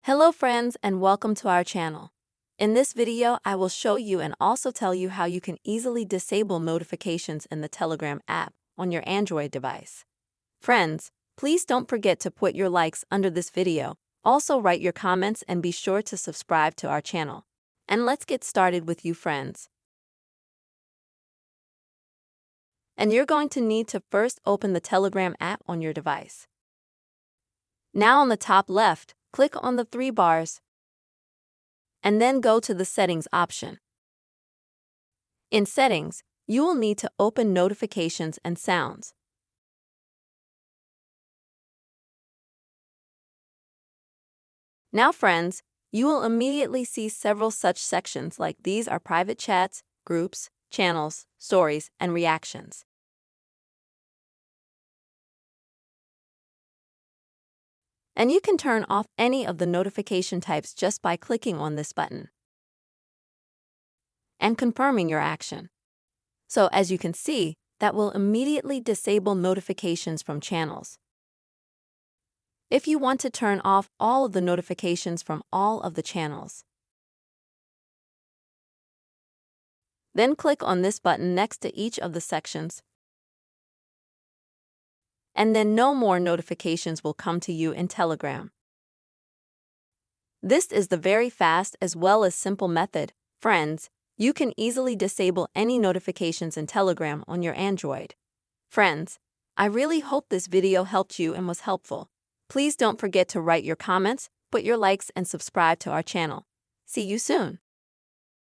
Hello friends and welcome to our channel. In this video, I will show you and also tell you how you can easily disable notifications in the Telegram app on your Android device. Friends, please don't forget to put your likes under this video. Also write your comments and be sure to subscribe to our channel. And let's get started with you friends. And you're going to need to first open the Telegram app on your device. Now on the top left, click on the three bars and then go to the Settings option. In Settings, you will need to open Notifications and Sounds. Now friends, you will immediately see several such sections like these are private chats, groups, channels, stories, and reactions. And you can turn off any of the notification types just by clicking on this button and confirming your action. So as you can see, that will immediately disable notifications from channels. If you want to turn off all of the notifications from all of the channels, then click on this button next to each of the sections, and then no more notifications will come to you in Telegram. This is the very fast as well as simple method. Friends, you can easily disable any notifications in Telegram on your Android. Friends, I really hope this video helped you and was helpful. Please don't forget to write your comments, put your likes, and subscribe to our channel. See you soon.